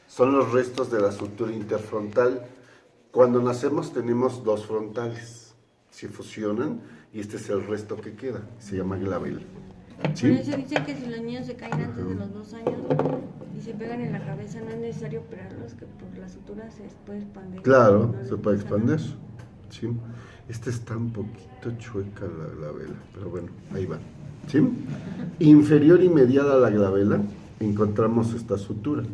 Son los restos de la sutura interfrontal. Cuando nacemos tenemos dos frontales, se fusionan y este es el resto que queda, se llama glabela. ¿Sí? Por eso dicen que si los niños se caen antes de los 2 años y se pegan en la cabeza, no es necesario operarlos, que por la sutura se puede expandir. Claro, No se les puede pasa expandir. nada. ¿Sí? Esta está un poquito chueca la glabela, pero bueno, ahí va. ¿Sí? Inferior y medial a la glabela encontramos esta sutura.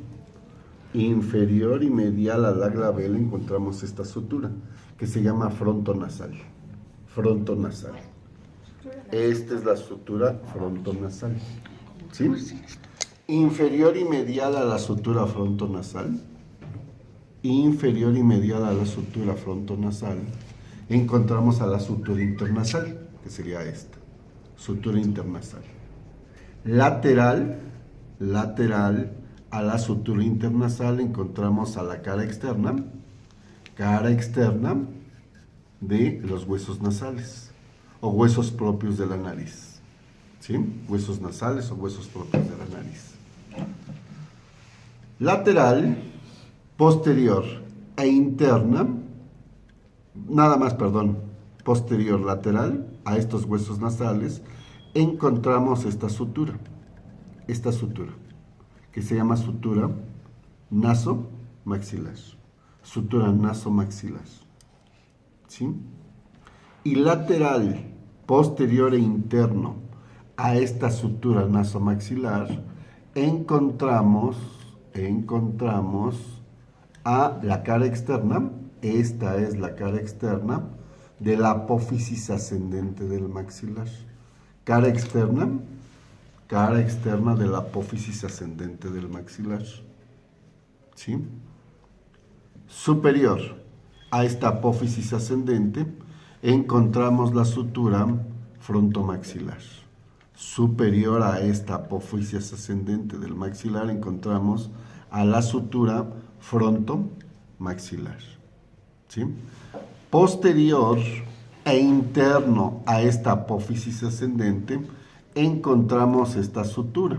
Inferior y medial a la glabela encontramos esta sutura, que se llama frontonasal. Frontonasal. Esta es la sutura frontonasal. ¿Sí? Inferior y medial a la sutura frontonasal. Inferior y medial a la sutura frontonasal encontramos a la sutura internasal, que sería esta. Sutura internasal. Lateral a la sutura internasal encontramos a la cara externa de los huesos nasales o huesos propios de la nariz. ¿Sí? Huesos nasales o huesos propios de la nariz. Lateral, posterior e interna, posterior lateral a estos huesos nasales encontramos esta sutura, que se llama sutura nasomaxilar. Sutura nasomaxilar. ¿Sí? Y lateral, posterior e interno a esta sutura nasomaxilar encontramos a la cara externa. Esta es la cara externa de la apófisis ascendente del maxilar. Cara externa de la apófisis ascendente del maxilar. ¿Sí? Superior a esta apófisis ascendente encontramos la sutura frontomaxilar. Superior a esta apófisis ascendente del maxilar encontramos a la sutura frontomaxilar. ¿Sí? Posterior e interno a esta apófisis ascendente encontramos esta sutura.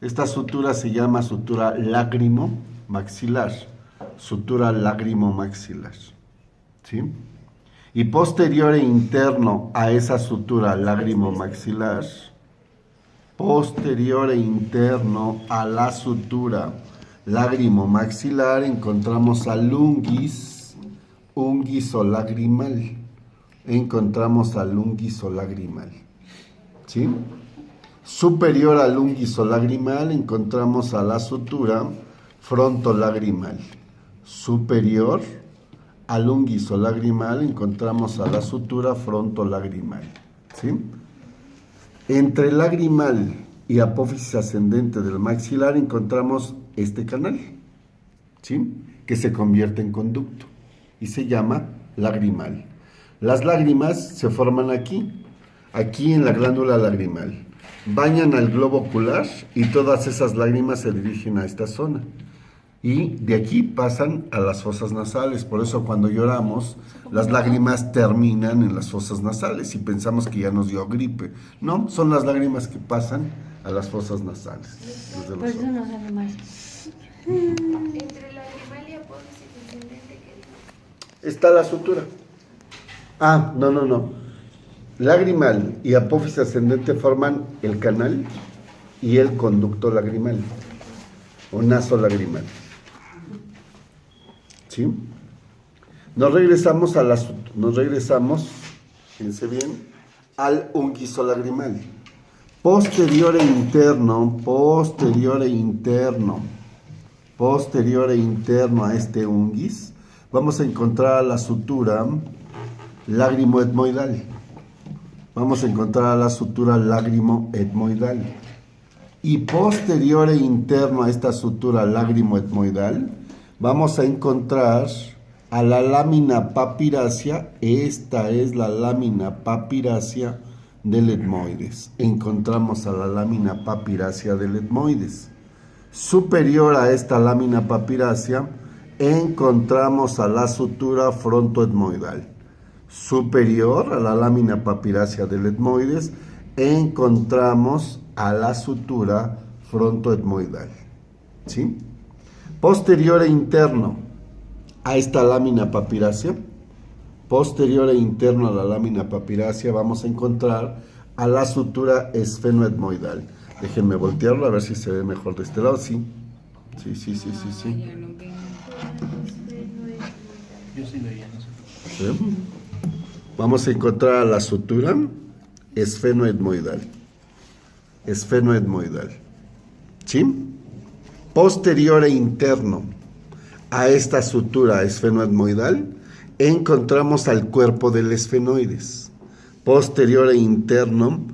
Esta sutura se llama sutura lágrimo-maxilar. Sutura lágrimo-maxilar. ¿Sí? Y posterior e interno a esa sutura lágrimo-maxilar, posterior e interno a la sutura lágrimo-maxilar encontramos al ungis o lagrimal. Encontramos al ungis o lagrimal. ¿Sí? Superior al ungis o lagrimal encontramos a la sutura frontolagrimal. Superior al ungis o lagrimal encontramos a la sutura frontolagrimal. ¿Sí? Entre lagrimal y apófisis ascendente del maxilar encontramos este canal, ¿sí? Que se convierte en conducto y se llama lagrimal. Las lágrimas se forman aquí en la glándula lagrimal. Bañan al globo ocular y todas esas lágrimas se dirigen a esta zona. Y de aquí pasan a las fosas nasales. Por eso cuando lloramos, las lágrimas terminan en las fosas nasales y pensamos que ya nos dio gripe. No, son las lágrimas que pasan a las fosas nasales. Por eso no sale más. Entre lagrimal y apófisis ascendente, ¿qué dijo? Está la sutura. No. Lagrimal y apófisis ascendente forman el canal y el conducto lagrimal o nasolagrimal. ¿Sí? Nos regresamos, fíjense bien, al unguisolagrimal. Posterior e interno a este unguis, vamos a encontrar la sutura lagrimoetmoidal. Y posterior e interno a esta sutura lagrimoetmoidal, vamos a encontrar a la lámina papirácea. Esta es la lámina papirácea del etmoides. Encontramos a la lámina papirácea del etmoides. Superior a esta lámina papirácea, encontramos a la sutura frontoetmoidal. Superior a la lámina papirácea del etmoides, encontramos a la sutura frontoetmoidal. ¿sí? Posterior e interno a esta lámina papirácea, posterior e interno a la lámina papirácea, vamos a encontrar a la sutura esfenoetmoidal. Déjenme voltearlo a ver si se ve mejor de este lado. Sí, sí, sí, sí, sí, sí. Ya no veo. Yo sí veía, no sé. ¿Sí? Vamos a encontrar a la sutura esfenoetmoidal. Esfenoetmoidal. ¿Sí? Posterior e interno a esta sutura esfenoetmoidal, encontramos al cuerpo del esfenoides. Posterior e interno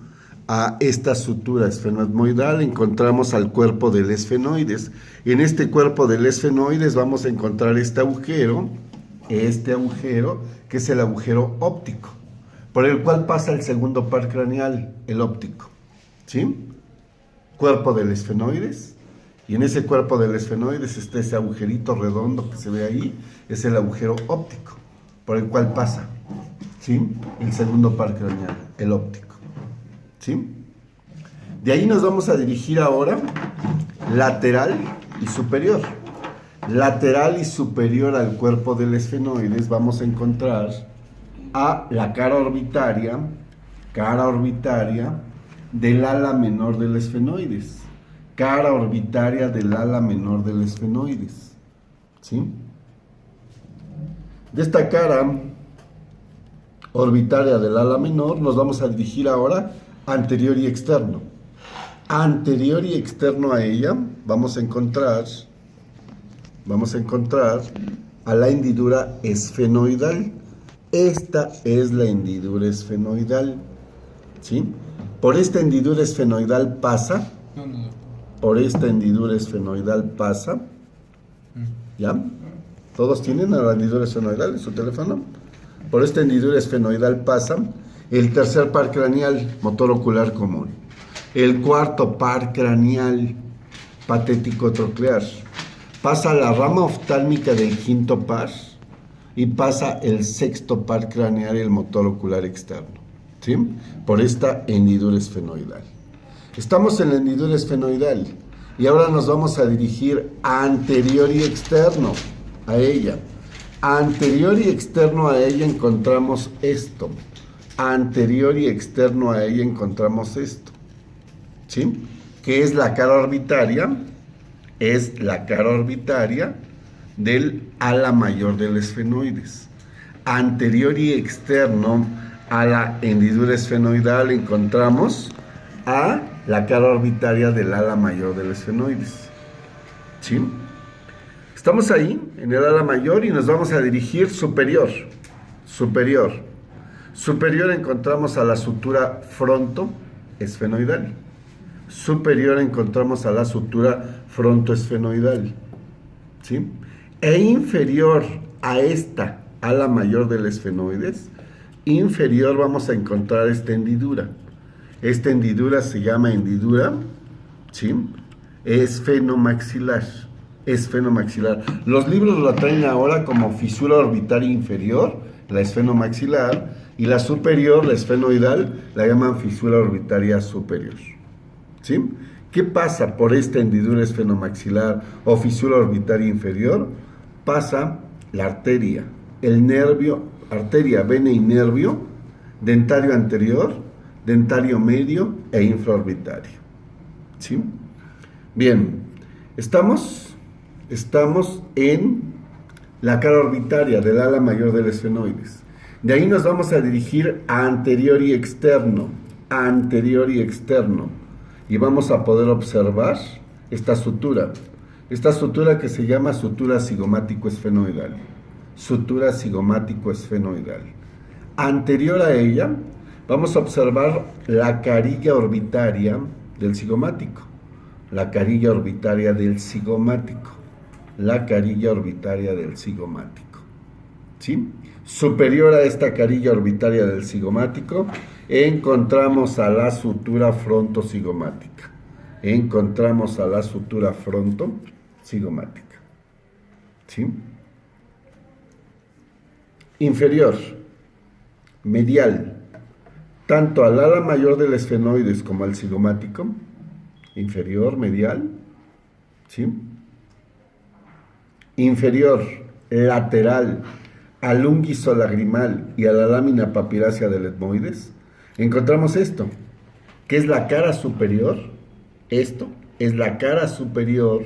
a esta sutura esfenoetmoidal, encontramos al cuerpo del esfenoides. En este cuerpo del esfenoides vamos a encontrar este agujero, que es el agujero óptico, por el cual pasa el segundo par craneal, el óptico. ¿Sí? Cuerpo del esfenoides. Y en ese cuerpo del esfenoides está ese agujerito redondo que se ve ahí, es el agujero óptico, por el cual pasa, ¿sí? El segundo par craneal, el óptico, ¿sí? De ahí nos vamos a dirigir ahora lateral y superior. Lateral y superior al cuerpo del esfenoides vamos a encontrar a la cara orbitaria del ala menor del esfenoides. Cara orbitaria del ala menor del esfenoides, ¿sí? De esta cara orbitaria del ala menor nos vamos a dirigir ahora anterior y externo. Anterior y externo a ella vamos a encontrar a la hendidura esfenoidal. Esta es la hendidura esfenoidal, ¿sí? Por esta hendidura esfenoidal pasa. Por esta hendidura esfenoidal pasa. ¿Ya? ¿Todos tienen a la hendidura esfenoidal en su teléfono? Por esta hendidura esfenoidal pasa el tercer par craneal, motor ocular común. El cuarto par craneal, patético troclear. Pasa la rama oftálmica del quinto par y pasa el sexto par craneal, el motor ocular externo, ¿sí? Por esta hendidura esfenoidal. Estamos en la hendidura esfenoidal y ahora nos vamos a dirigir anterior y externo a ella. Anterior y externo a ella encontramos esto. Anterior y externo a ella encontramos esto, ¿sí? Que es la cara orbitaria, del ala mayor del esfenoides. Anterior y externo a la hendidura esfenoidal encontramos a la cara orbitaria del ala mayor del esfenoides, ¿sí? Estamos ahí, en el ala mayor, y nos vamos a dirigir superior. Superior encontramos a la sutura frontoesfenoidal. Superior encontramos a la sutura frontoesfenoidal, ¿sí? E inferior a esta ala mayor del esfenoides, inferior vamos a encontrar esta hendidura. Esta hendidura se llama hendidura, ¿sí? Esfenomaxilar. Los libros la traen ahora como fisura orbitaria inferior, la esfenomaxilar, y la superior, la esfenoidal, la llaman fisura orbitaria superior, ¿sí? ¿Qué pasa por esta hendidura esfenomaxilar o fisura orbitaria inferior? Pasa la arteria, el nervio, arteria, vena y nervio, dentario anterior, dentario medio e infraorbitario, ¿sí? Bien, estamos en la cara orbitaria del ala mayor del esfenoides. De ahí nos vamos a dirigir a anterior y externo, y vamos a poder observar esta sutura que se llama sutura cigomático-esfenoidal. Sutura cigomático-esfenoidal. Anterior a ella, vamos a observar la carilla orbitaria del cigomático. La carilla orbitaria del cigomático. ¿Sí? Superior a esta carilla orbitaria del cigomático, encontramos a la sutura frontocigomática. ¿Sí? Inferior, medial, tanto al ala mayor del esfenoides como al cigomático. Inferior, medial, ¿sí? inferior, lateral, al unguiso lagrimal y a la lámina papirácea del etmoides, encontramos esto, que es la cara superior. Esto es la cara superior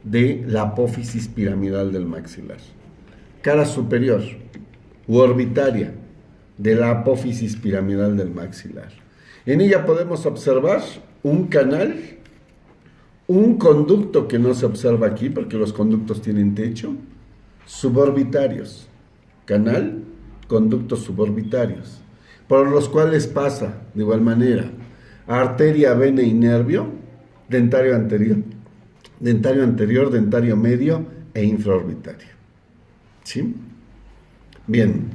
de la apófisis piramidal del maxilar. Cara superior u orbitaria de la apófisis piramidal del maxilar. En ella podemos observar un canal, un conducto que no se observa aquí porque los conductos tienen techo, suborbitarios. Canal, conductos suborbitarios, por los cuales pasa, de igual manera, arteria, vena y nervio, dentario anterior, dentario medio e infraorbitario. ¿Sí? Bien.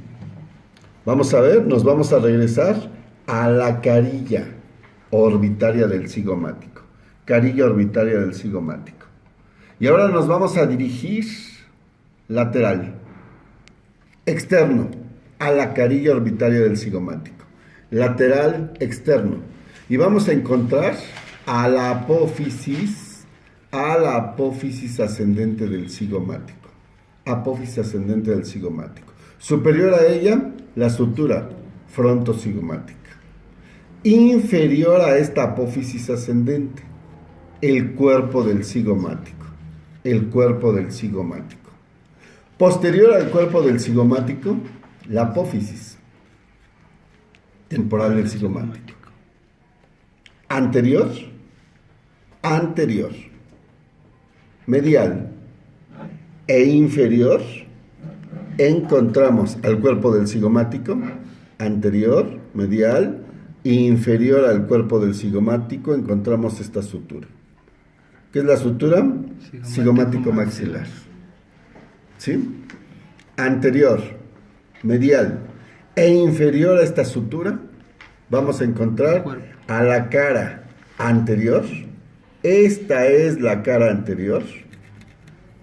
Vamos a ver, nos vamos a regresar a la carilla orbitaria del cigomático. Carilla orbitaria del cigomático. Y ahora nos vamos a dirigir lateral, externo, a la carilla orbitaria del cigomático. Lateral, externo. Y vamos a encontrar a la apófisis ascendente del cigomático. Apófisis ascendente del cigomático. Superior a ella, la sutura frontocigomática. Inferior a esta apófisis ascendente, el cuerpo del cigomático. El cuerpo del cigomático. Posterior al cuerpo del cigomático, la apófisis temporal del cigomático. Anterior, medial e inferior, encontramos al cuerpo del cigomático, anterior, medial e inferior al cuerpo del cigomático, encontramos esta sutura. ¿Qué es la sutura? Cigomático maxilar. ¿Sí? Anterior, medial e inferior a esta sutura, vamos a encontrar a la cara anterior. Esta es la cara anterior.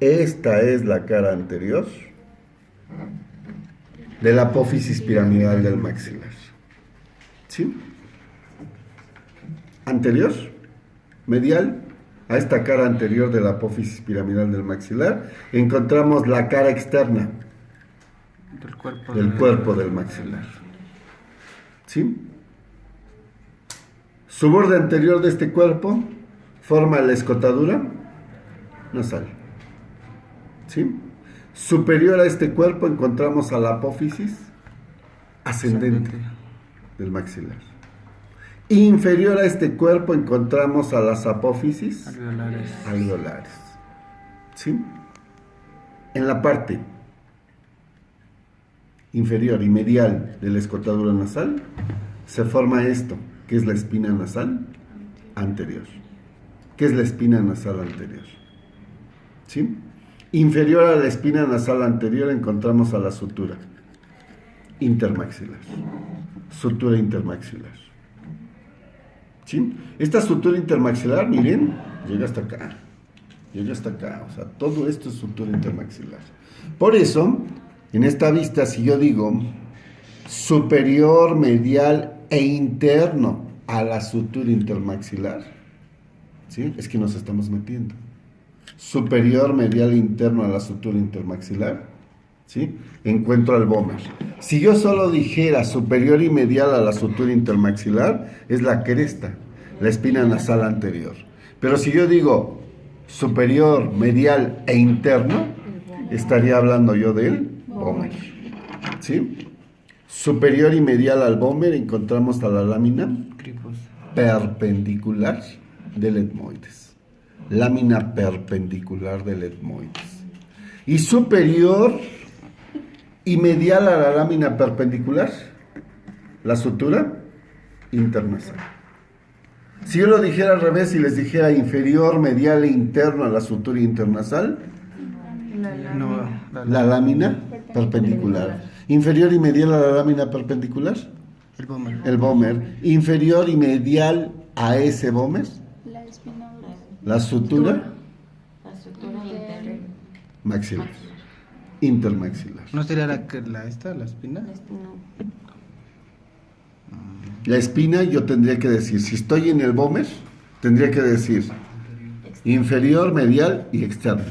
Esta es la cara anterior de la apófisis piramidal del maxilar. ¿Sí? Anterior, medial, a esta cara anterior de la apófisis piramidal del maxilar, encontramos la cara externa del cuerpo del maxilar. ¿Sí? Su borde anterior de este cuerpo forma la escotadura nasal. ¿Sí? Superior a este cuerpo encontramos a la apófisis ascendente del maxilar. Inferior a este cuerpo encontramos a las apófisis alveolares. ¿Sí? En la parte inferior y medial de la escotadura nasal se forma esto, que es la espina nasal anterior. ¿Qué es la espina nasal anterior? ¿Sí? Inferior a la espina nasal anterior encontramos a la sutura intermaxilar. Sutura intermaxilar. ¿Sí? Esta sutura intermaxilar, miren, llega hasta acá. O sea, todo esto es sutura intermaxilar. Por eso, en esta vista, si yo digo superior, medial e interno a la sutura intermaxilar, ¿sí? Es que nos estamos metiendo. Superior, medial e interno a la sutura intermaxilar, ¿sí? Encuentro al vómer. Si yo solo dijera superior y medial a la sutura intermaxilar, es la cresta, la espina nasal anterior. Pero si yo digo superior, medial e interno, estaría hablando yo del vómer. ¿Sí? Superior y medial al vómer encontramos a la lámina perpendicular del etmoides. Lámina perpendicular del etmoides. Y superior y medial a la lámina perpendicular, la sutura internasal. Si yo lo dijera al revés y les dijera inferior, medial e interno a la sutura internasal, la lámina perpendicular. Inferior y medial a la lámina perpendicular, el vómer. Inferior y medial a ese vómer, la sutura maxilar, intermaxilar. ¿No sería la espina? La espina, yo tendría que decir, si estoy en el vómer, tendría que decir inferior, medial y externo.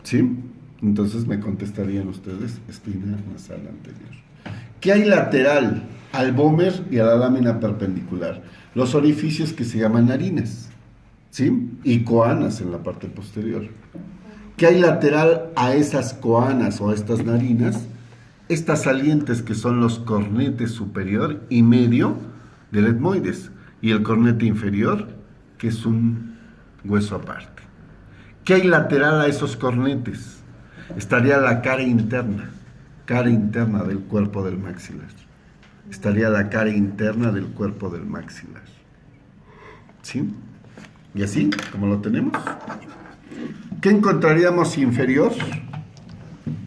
¿Sí? Entonces me contestarían ustedes espina nasal anterior. ¿Qué hay lateral al vómer y a la lámina perpendicular? Los orificios que se llaman narinas, ¿sí? Y coanas en la parte posterior. ¿Qué hay lateral a esas coanas o a estas narinas? Estas salientes que son los cornetes superior y medio del etmoides y el cornete inferior, que es un hueso aparte. ¿Qué hay lateral a esos cornetes? Estaría la cara interna del cuerpo del maxilar. Estaría la cara interna del cuerpo del maxilar. ¿Sí? Y así, como lo tenemos. ¿Qué encontraríamos inferior?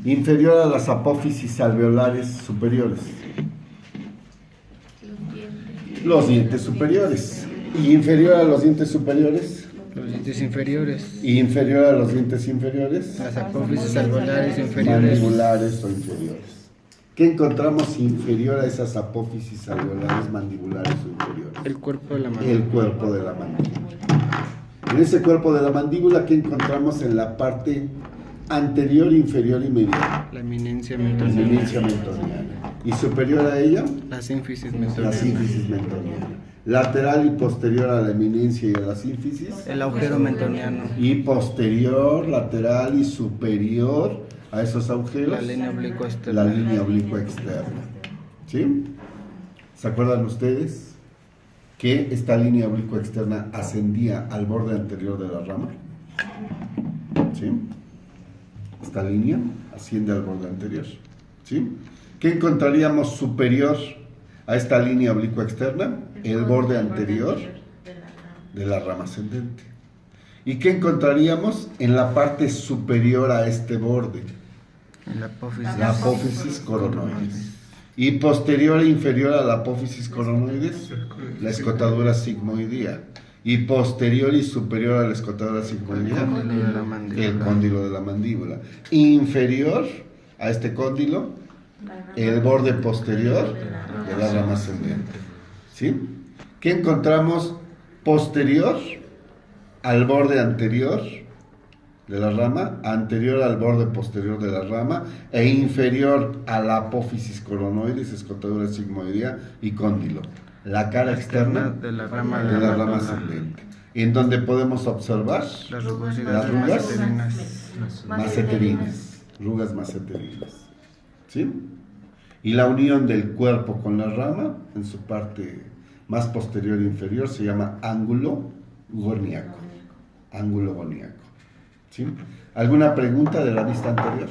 Inferior a las apófisis alveolares superiores. Los dientes superiores. ¿Y inferior a los dientes superiores? Los dientes inferiores. ¿Y inferior a los dientes inferiores? Las apófisis alveolares inferiores. Mandibulares o inferiores. ¿Qué encontramos inferior a esas apófisis alveolares mandibulares o inferiores? El cuerpo de la mandíbula. El cuerpo de la mandíbula. En ese cuerpo de la mandíbula, ¿qué encontramos en la parte anterior, inferior y medial? La eminencia La mentoniana. eminencia mentoniana. ¿Y superior a ella? La sínfisis La mentoniana. sínfisis mentoniana. Lateral y posterior a la eminencia y a la sínfisis. El agujero mentoniano. Y posterior, lateral y superior a esos agujeros. La línea oblicua externa. La línea oblicua externa. ¿Sí? ¿Se acuerdan ustedes que esta línea oblicua externa ascendía al borde anterior de la rama? ¿Sí? Esta línea asciende al borde anterior. ¿Sí? ¿Qué encontraríamos superior a esta línea oblicua externa? El borde anterior de la rama ascendente. ¿Y qué encontraríamos en la parte superior a este borde? La apófisis. La apófisis coronoides. Y posterior e inferior a la apófisis coronoides, la escotadura sigmoidea. Y posterior y superior a la escotadura sigmoidea, Cóndilo de la mandíbula. el cóndilo de la mandíbula. Inferior a este cóndilo, el borde posterior de la rama ascendente. ¿Sí? ¿Qué encontramos posterior al borde anterior de la rama, anterior al borde posterior de la rama e inferior a la apófisis coronoides, escotadura sigmoidea y cóndilo? La cara externa de la rama de la rama ascendente, en donde podemos observar Las rugosidades las rugas maceterinas. maceterinas, rugas maceterinas. ¿Sí? Y la unión del cuerpo con la rama en su parte más posterior e inferior se llama ángulo goniaco. Ángulo goniaco. ¿Sí? ¿Alguna pregunta de la vista anterior?